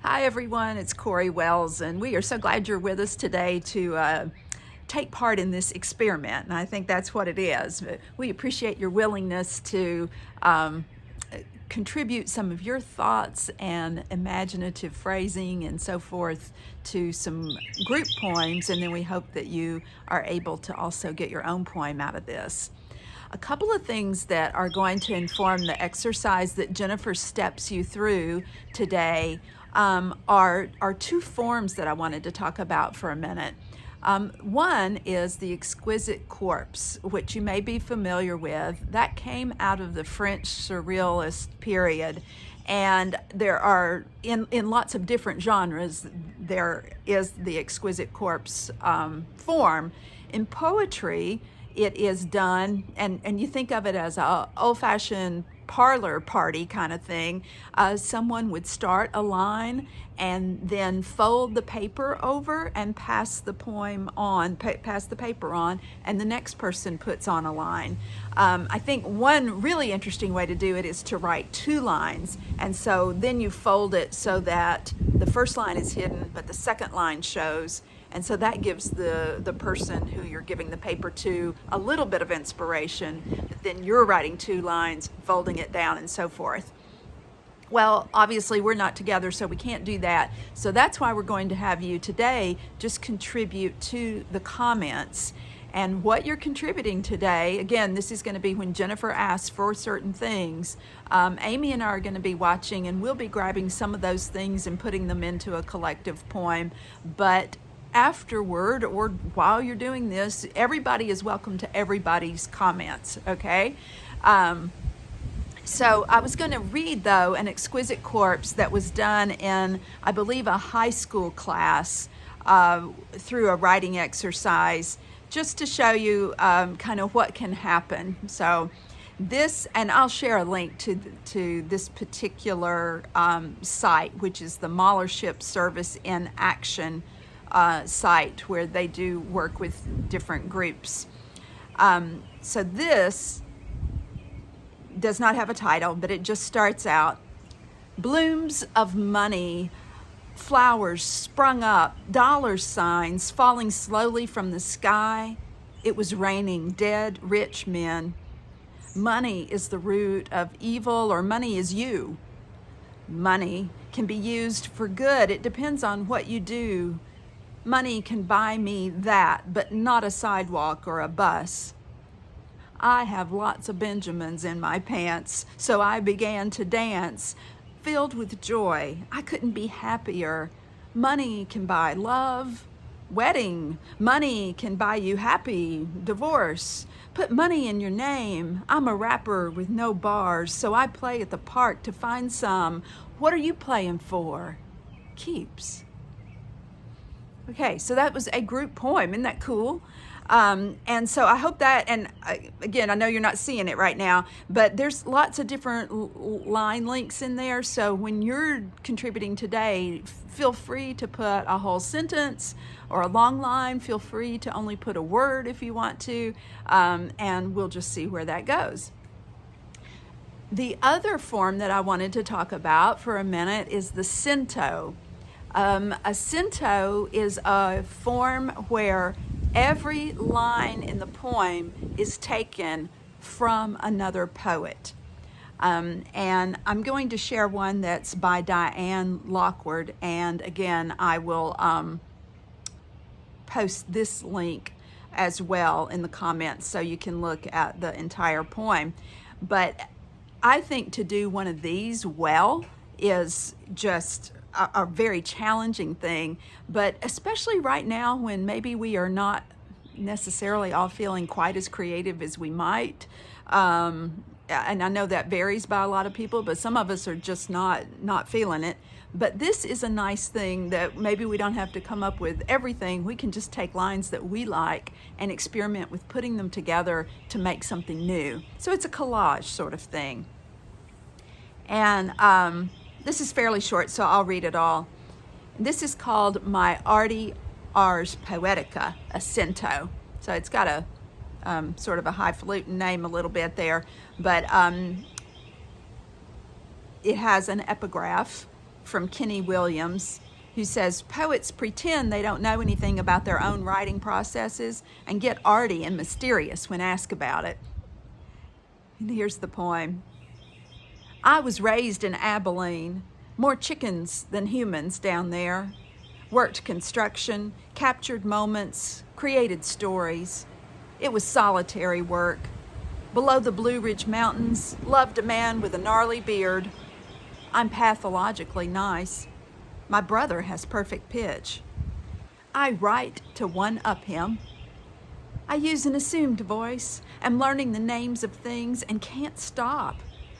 Hi everyone, it's Corey Wells, and we are so glad you're with us today to take part in this experiment, and I think that's what it is. We appreciate your willingness to contribute some of your thoughts and imaginative phrasing and so forth to some group poems, and then we hope that you are able to also get your own poem out of this. A couple of things that are going to inform the exercise that Jennifer steps you through today are two forms that I wanted to talk about for a minute. One is the exquisite corpse, which you may be familiar with. That came out of the French Surrealist period, and there are, in lots of different genres, there is the exquisite corpse form. In poetry, it is done, and you think of it as a old-fashioned parlor party kind of thing. Someone would start a line and then fold the paper over and pass the poem on, pass the paper on, and the next person puts on a line. I think one really interesting way to do it is to write two lines, and so then you fold it so that the first line is hidden, but the second line shows. And so that gives the person who you're giving the paper to a little bit of inspiration. But then you're writing two lines, folding it down, and so forth. Well, obviously we're not together, so we can't do that. So that's why we're going to have you today just contribute to the comments. And what you're contributing today, again, this is going to be when Jennifer asks for certain things. Amy and I are going to be watching, and we'll be grabbing some of those things and putting them into a collective poem. But afterward, or while you're doing this, everybody is welcome to everybody's comments, okay? So I was going to read, though, an exquisite corpse that was done in, I believe, a high school class through a writing exercise, just to show you kind of what can happen. So this, and I'll share a link to this particular site, which is the Malership Service in Action site, where they do work with different groups. So this does not have a title, but it just starts out: blooms of money, flowers sprung up, dollar signs falling slowly from the sky. It was raining dead rich men. Money is the root of evil, or money is you. Money can be used for good. It depends on what you do. Money can buy me that, but not a sidewalk or a bus. I have lots of Benjamins in my pants, so I began to dance, filled with joy. I couldn't be happier. Money can buy love, wedding. Money can buy you happy, divorce. Put money in your name. I'm a rapper with no bars, so I play at the park to find some. What are you playing for? Keeps. Okay, so that was a group poem. Isn't that cool? And so I hope that, and again, I know you're not seeing it right now, but there's lots of different line links in there. So when you're contributing today, feel free to put a whole sentence or a long line. Feel free to only put a word if you want to, and we'll just see where that goes. The other form that I wanted to talk about for a minute is the cento. A cento is a form where every line in the poem is taken from another poet. And I'm going to share one that's by Diane Lockwood, and again, I will post this link as well in the comments so you can look at the entire poem. But I think to do one of these well is just a very challenging thing, but especially right now when maybe we are not necessarily all feeling quite as creative as we might. And I know that varies by a lot of people, but some of us are just not feeling it. But this is a nice thing that maybe we don't have to come up with everything. We can just take lines that we like and experiment with putting them together to make something new. So it's a collage sort of thing. And this is fairly short, so I'll read it all. This is called My Artie Ars Poetica, a cento. So it's got a sort of a highfalutin name a little bit there, but it has an epigraph. from Kenny Williams, who says, poets pretend they don't know anything about their own writing processes and get arty and mysterious when asked about it. And here's the poem. I was raised in Abilene, more chickens than humans down there. Worked construction, captured moments, created stories. It was solitary work. Below the Blue Ridge Mountains, loved a man with a gnarly beard. I'm pathologically nice. My brother has perfect pitch. I write to one-up him. I use an assumed voice. Am learning the names of things and can't stop.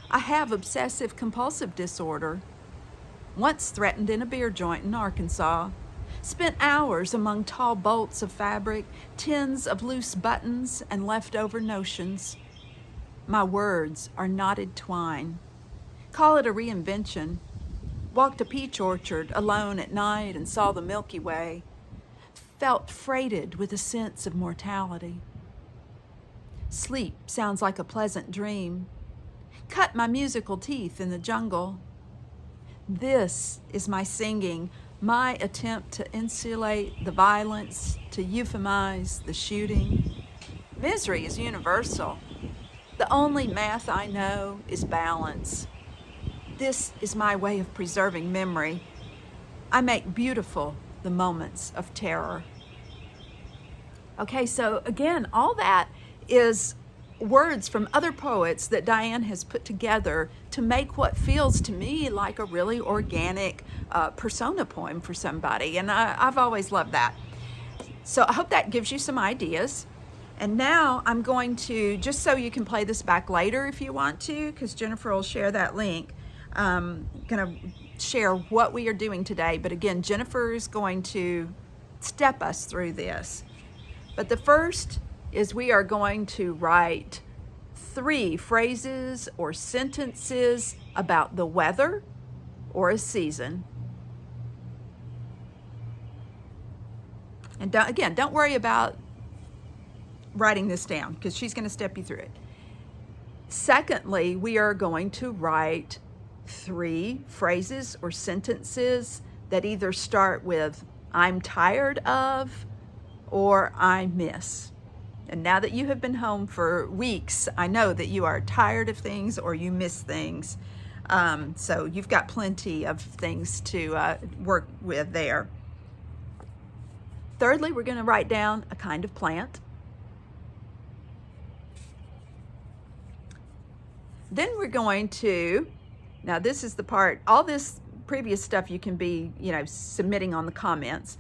I have obsessive compulsive disorder. Once threatened in a beer joint in Arkansas. Spent hours among tall bolts of fabric, tins of loose buttons and leftover notions. My words are knotted twine. Call it a reinvention. Walked a peach orchard alone at night and saw the Milky Way. Felt freighted with a sense of mortality. Sleep sounds like a pleasant dream. Cut my musical teeth in the jungle. This is my singing, my attempt to insulate the violence, to euphemize the shooting. Misery is universal. The only math I know is balance. This is my way of preserving memory. I make beautiful the moments of terror. Okay, so again, all that is words from other poets that Diane has put together to make what feels to me like a really organic persona poem for somebody. And I've always loved that. So I hope that gives you some ideas. And now I'm going to, just so you can play this back later if you want to, because Jennifer will share that link, going to share what we are doing today. But again, Jennifer is going to step us through this. But the first is we are going to write 3 phrases or sentences about the weather or a season. And don't worry about writing this down because she's going to step you through it. Secondly, we are going to write 3 phrases or sentences that either start with I'm tired of or I miss. And now that you have been home for weeks, I know that you are tired of things or you miss things. So you've got plenty of things to work with there. Thirdly, we're going to write down a kind of plant. Then we're going to, now this is the part, all this previous stuff you can be, submitting on the comments.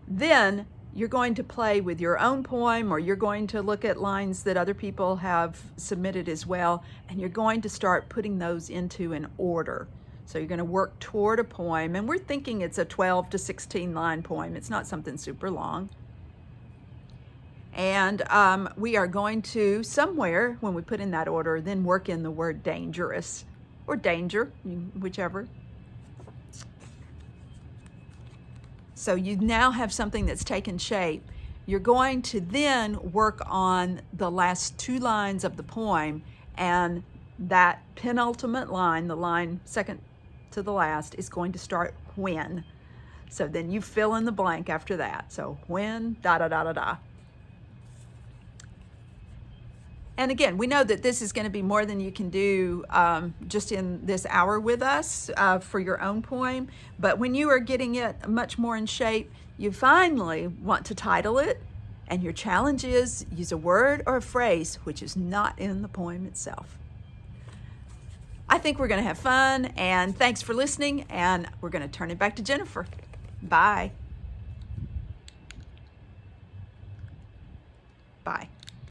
Then you're going to play with your own poem, or you're going to look at lines that other people have submitted as well, and you're going to start putting those into an order. So you're going to work toward a poem, and we're thinking it's a 12 to 16 line poem. It's not something super long. And we are going to, somewhere when we put in that order, then work in the word dangerous or danger, whichever. So you now have something that's taken shape. You're going to then work on the last 2 lines of the poem, and that penultimate line, the line second to the last, is going to start when. So then you fill in the blank after that. So when, da da da da da. And again, we know that this is going to be more than you can do just in this hour with us for your own poem. But when you are getting it much more in shape, you finally want to title it. And your challenge is use a word or a phrase which is not in the poem itself. I think we're going to have fun. And thanks for listening. And we're going to turn it back to Jennifer. Bye. Bye.